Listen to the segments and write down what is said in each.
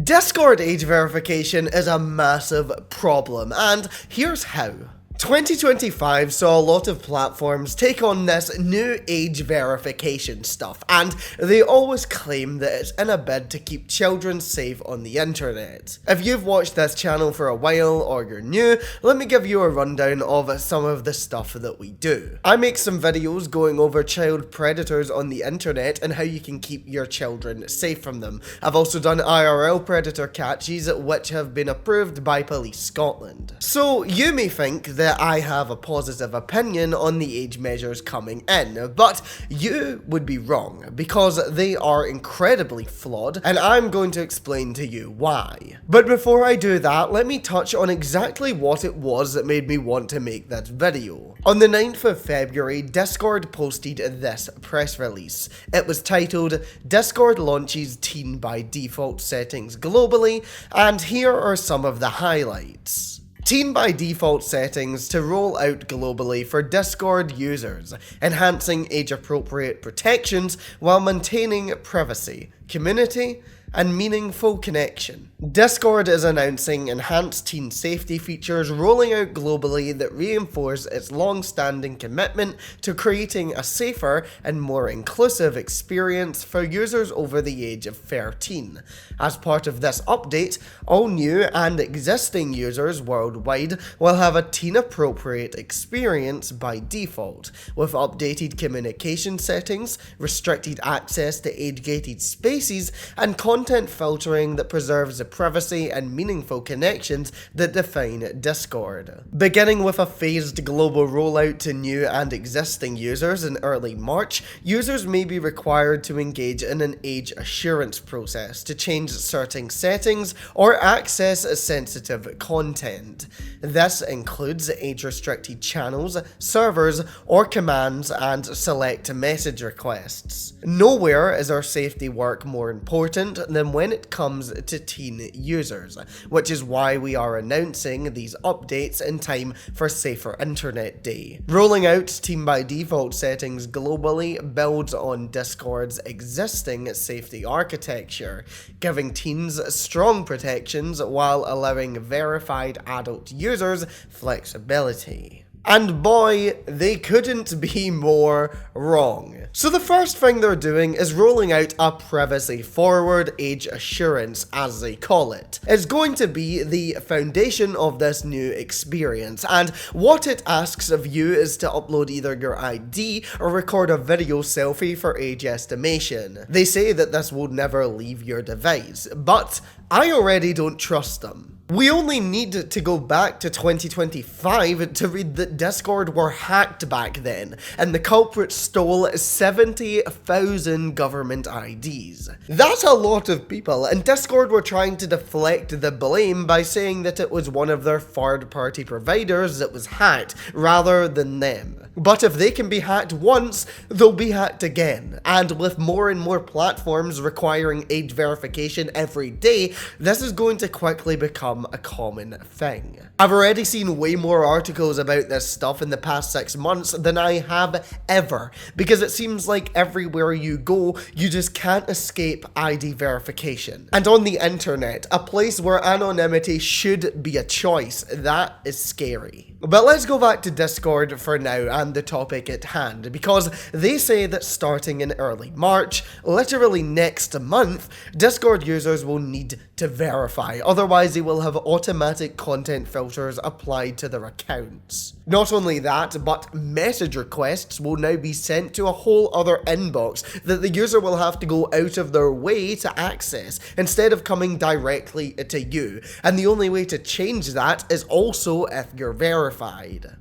Discord age verification is a massive problem, and here's how. 2025 saw a lot of platforms take on this new age verification stuff, and they always claim that it's in a bid to keep children safe on the internet. If you've watched this channel for a while or you're new, let me give you a rundown of some of the stuff that we do. I make some videos going over child predators on the internet and how you can keep your children safe from them. I've also done IRL predator catches which have been approved by Police Scotland. So you may think that I have a positive opinion on the age measures coming in, but you would be wrong, because they are incredibly flawed, and I'm going to explain to you why. But before I do that, let me touch on exactly what it was that made me want to make this video. On the 9th of February, Discord posted this press release. It was titled, "Discord launches teen by default settings globally," and here are some of the highlights. Teen by default settings to roll out globally for Discord users, enhancing age-appropriate protections while maintaining privacy, community, and meaningful connection. Discord is announcing enhanced teen safety features rolling out globally that reinforce its long-standing commitment to creating a safer and more inclusive experience for users over the age of 13. As part of this update, all new and existing users worldwide will have a teen-appropriate experience by default, with updated communication settings, restricted access to age-gated spaces, and content filtering that preserves the privacy and meaningful connections that define Discord. Beginning with a phased global rollout to new and existing users in early March, users may be required to engage in an age assurance process to change certain settings or access sensitive content. This includes age-restricted channels, servers, or commands, and select message requests. Nowhere is our safety work more important than when it comes to teen users, which is why we are announcing these updates in time for Safer Internet Day. Rolling out teen by default settings globally builds on Discord's existing safety architecture, giving teens strong protections while allowing verified adult users flexibility. And boy, they couldn't be more wrong. So the first thing they're doing is rolling out a privacy-forward age assurance, as they call it. It's going to be the foundation of this new experience, and what it asks of you is to upload either your ID or record a video selfie for age estimation. They say that this will never leave your device, but I already don't trust them. We only need to go back to 2025 to read that Discord were hacked back then, and the culprits stole 70,000 government IDs. That's a lot of people, and Discord were trying to deflect the blame by saying that it was one of their third-party providers that was hacked, rather than them. But if they can be hacked once, they'll be hacked again, and with more and more platforms requiring age verification every day, this is going to quickly become a common thing. I've already seen way more articles about this stuff in the past 6 months than I have ever, because it seems like everywhere you go, you just can't escape ID verification. And on the internet, a place where anonymity should be a choice, that is scary. But let's go back to Discord for now and the topic at hand, because they say that starting in early March, literally next month, Discord users will need to verify, otherwise they will have automatic content filters applied to their accounts. Not only that, but message requests will now be sent to a whole other inbox that the user will have to go out of their way to access, instead of coming directly to you, and the only way to change that is also if you're verified.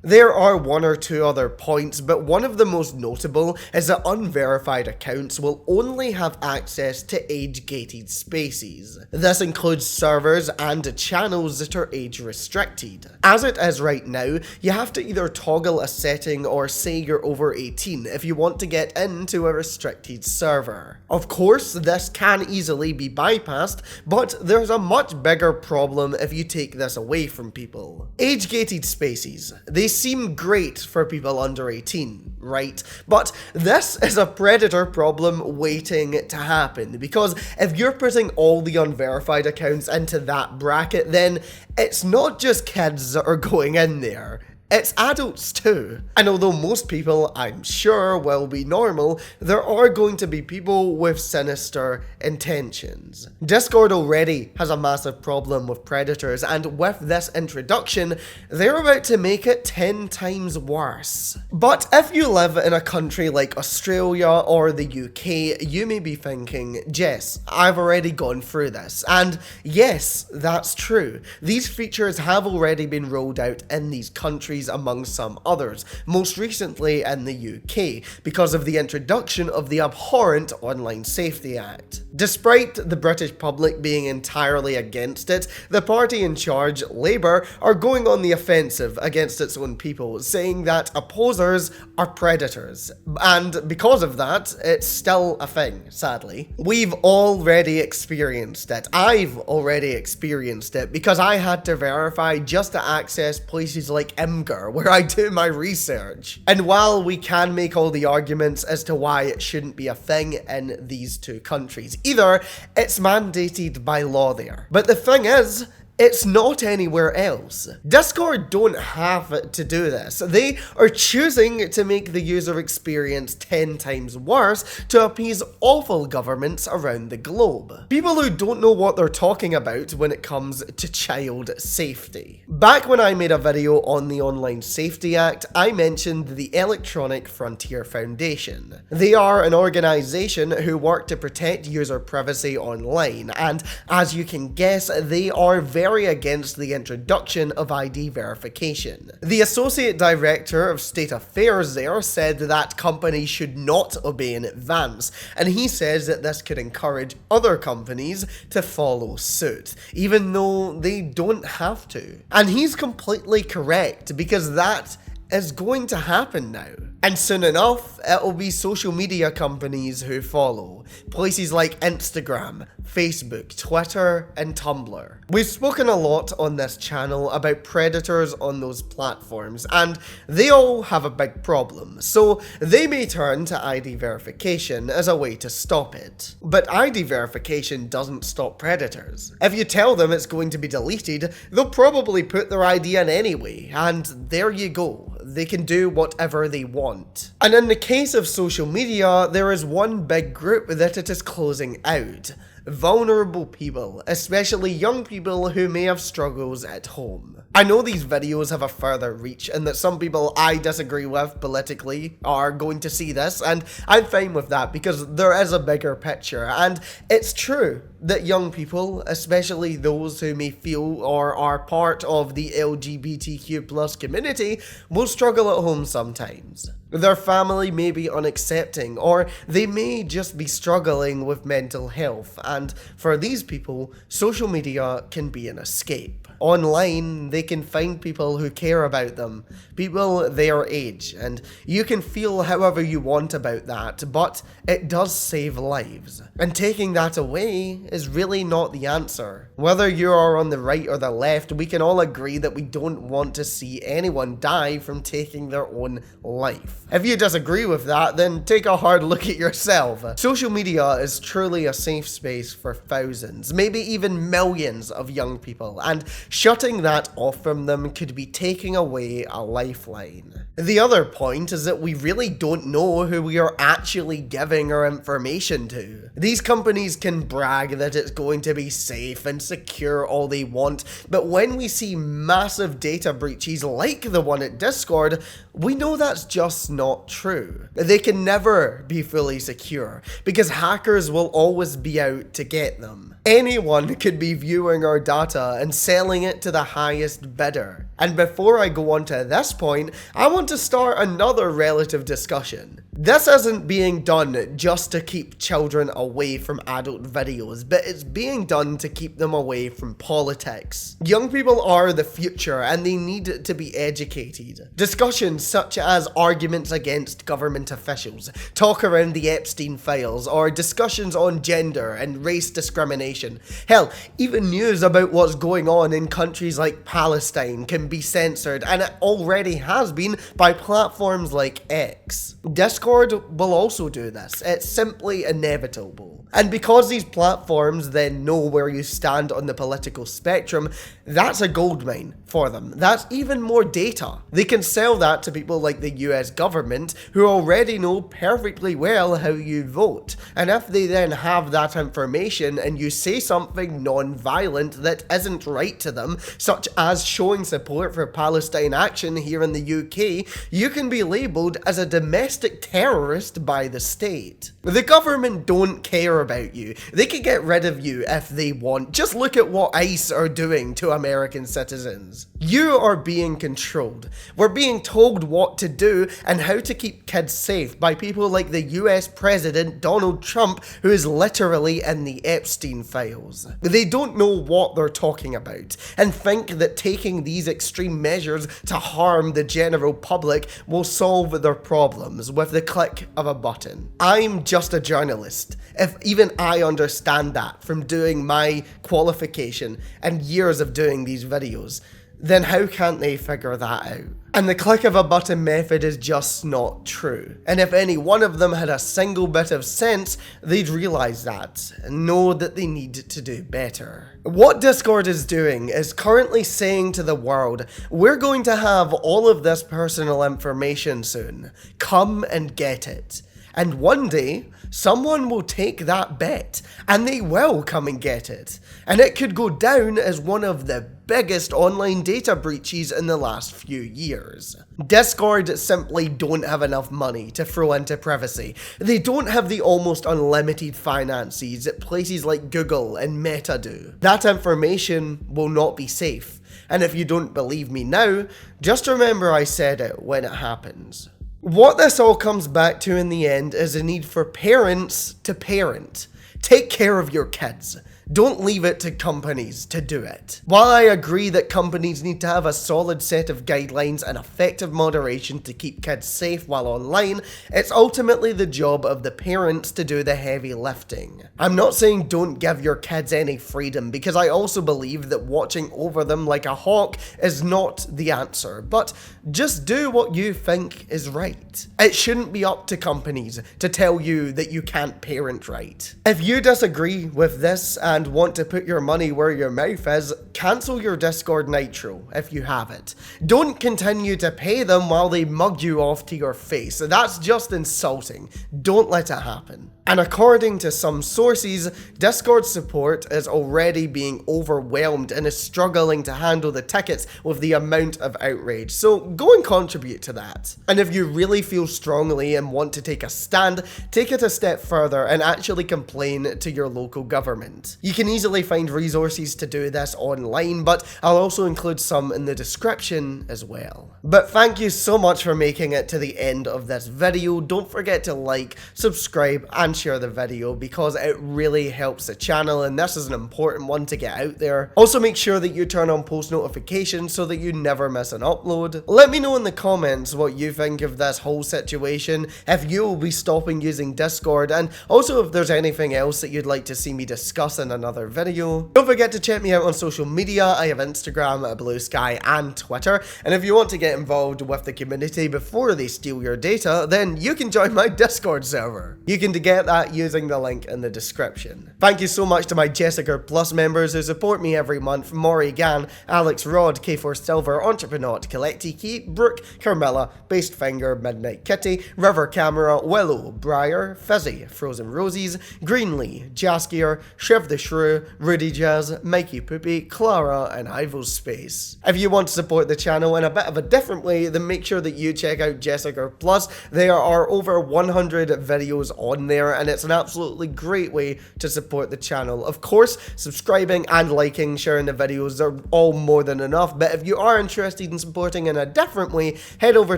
There are one or two other points, but one of the most notable is that unverified accounts will only have access to age-gated spaces. This includes servers and channels that are age-restricted. As it is right now, you have to either toggle a setting or say you're over 18 if you want to get into a restricted server. Of course, this can easily be bypassed, but there's a much bigger problem if you take this away from people. Age-gated spaces faces. They seem great for people under 18, right? But this is a predator problem waiting to happen, because if you're putting all the unverified accounts into that bracket, then it's not just kids that are going in there. It's adults too. And although most people, I'm sure, will be normal, there are going to be people with sinister intentions. Discord already has a massive problem with predators, and with this introduction, they're about to make it 10 times worse. But if you live in a country like Australia or the UK, you may be thinking, Jess, I've already gone through this. And yes, that's true. These features have already been rolled out in these countries among some others, most recently in the UK, because of the introduction of the abhorrent Online Safety Act. Despite the British public being entirely against it, the party in charge, Labour, are going on the offensive against its own people, saying that opposers are predators. And because of that, it's still a thing, sadly. We've already experienced it. I've already experienced it because I had to verify just to access places like Imgur, where I do my research. And while we can make all the arguments as to why it shouldn't be a thing in these two countries, either it's mandated by law there. But the thing is, it's not anywhere else. Discord don't have to do this. They are choosing to make the user experience 10 times worse to appease awful governments around the globe. People who don't know what they're talking about when it comes to child safety. Back when I made a video on the Online Safety Act, I mentioned the Electronic Frontier Foundation. They are an organization who work to protect user privacy online, and as you can guess, they are very against the introduction of ID verification. The Associate Director of State Affairs there said that companies should not obey in advance, and he says that this could encourage other companies to follow suit, even though they don't have to. And he's completely correct, because that is going to happen now. And soon enough, it'll be social media companies who follow. Places like Instagram, Facebook, Twitter, and Tumblr. We've spoken a lot on this channel about predators on those platforms, and they all have a big problem, so they may turn to ID verification as a way to stop it. But ID verification doesn't stop predators. If you tell them it's going to be deleted, they'll probably put their ID in anyway, and there you go. They can do whatever they want. And in the case of social media, there is one big group that it is closing out. Vulnerable people, especially young people who may have struggles at home. I know these videos have a further reach and that some people I disagree with politically are going to see this, and I'm fine with that because there is a bigger picture, and it's true that young people, especially those who may feel or are part of the LGBTQ+ community, will struggle at home sometimes. Their family may be unaccepting, or they may just be struggling with mental health, and for these people, social media can be an escape. Online, they can find people who care about them, people their age, and you can feel however you want about that, but it does save lives. And taking that away is really not the answer. Whether you are on the right or the left, we can all agree that we don't want to see anyone die from taking their own life. If you disagree with that, then take a hard look at yourself. Social media is truly a safe space for thousands, maybe even millions of young people, and shutting that off from them could be taking away a lifeline. The other point is that we really don't know who we are actually giving our information to. These companies can brag that it's going to be safe and secure all they want, but when we see massive data breaches like the one at Discord, we know that's just not true. They can never be fully secure, because hackers will always be out to get them. Anyone could be viewing our data and selling it to the highest bidder. And before I go on to this point, I want to start another relative discussion. This isn't being done just to keep children away from adult videos, but it's being done to keep them away from politics. Young people are the future and they need to be educated. Discussions such as arguments against government officials, talk around the Epstein files, or discussions on gender and race discrimination. Hell, even news about what's going on in countries like Palestine can be censored, and it already has been by platforms like X. Discord will also do this. It's simply inevitable. And because these platforms then know where you stand on the political spectrum, that's a goldmine for them. That's even more data. They can sell that to people like the US government who already know perfectly well how you vote. And if they then have that information and you say something non-violent that isn't right to them, such as showing support for Palestine action here in the UK, you can be labelled as a domestic terrorist by the state. The government don't care about you. They can get rid of you if they want. Just look at what ICE are doing to American citizens. You are being controlled. We're being told what to do and how to keep kids safe by people like the US President Donald Trump, who is literally in the Epstein files. They don't know what they're talking about and think that taking these extreme measures to harm the general public will solve their problems with the click of a button. I'm just a journalist. If even I understand that from doing my qualification and years of doing these videos, then how can't they figure that out? And the click of a button method is just not true. And if any one of them had a single bit of sense, they'd realize that and know that they need to do better. What Discord is doing is currently saying to the world, we're going to have all of this personal information soon. Come and get it. And one day, someone will take that bet, and they will come and get it. And it could go down as one of the biggest online data breaches in the last few years. Discord simply don't have enough money to throw into privacy. They don't have the almost unlimited finances that places like Google and Meta do. That information will not be safe. And if you don't believe me now, just remember I said it when it happens. What this all comes back to in the end is a need for parents to parent. Take care of your kids. Don't leave it to companies to do it. While I agree that companies need to have a solid set of guidelines and effective moderation to keep kids safe while online, it's ultimately the job of the parents to do the heavy lifting. I'm not saying don't give your kids any freedom, because I also believe that watching over them like a hawk is not the answer, but just do what you think is right. It shouldn't be up to companies to tell you that you can't parent right. If you disagree with this and want to put your money where your mouth is, cancel your Discord Nitro if you have it. Don't continue to pay them while they mug you off to your face. That's just insulting. Don't let it happen. And according to some sources, Discord support is already being overwhelmed and is struggling to handle the tickets with the amount of outrage, so go and contribute to that. And if you really feel strongly and want to take a stand, take it a step further and actually complain to your local government. You can easily find resources to do this online, but I'll also include some in the description as well. But thank you so much for making it to the end of this video. Don't forget to like, subscribe, and share the video because it really helps the channel, and this is an important one to get out there. Also make sure that you turn on post notifications so that you never miss an upload. Let me know in the comments what you think of this whole situation, if you will be stopping using Discord, and also if there's anything else that you'd like to see me discuss in another video. Don't forget to check me out on social media. I have Instagram, Blue Sky, and Twitter, and if you want to get involved with the community before they steal your data, then you can join my Discord server. You can get that using the link in the description. Thank you so much to my Jessica Plus members who support me every month: Maury Gann, Alex Rod, K4 Silver, Entrepreneur, Collecti Key, Brooke, Carmella, Based Finger, Midnight Kitty, River Camera, Willow, Briar, Fizzy, Frozen Roses, Greenlee, Jaskier, Shiv the Shrew, Rudy Jazz, Mikey Poopy, Clara, and Ivo Space. If you want to support the channel in a bit of a different way, then make sure that you check out Jessica Plus. There are over 100 videos on there, and it's an absolutely great way to support the channel. Of course, subscribing and liking, sharing the videos are all more than enough, but if you are interested in supporting in a different way, head over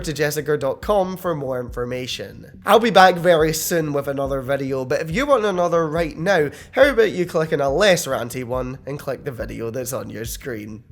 to jessicur.com for more information. I'll be back very soon with another video, but if you want another right now, how about you click on a less ranty one and click the video that's on your screen.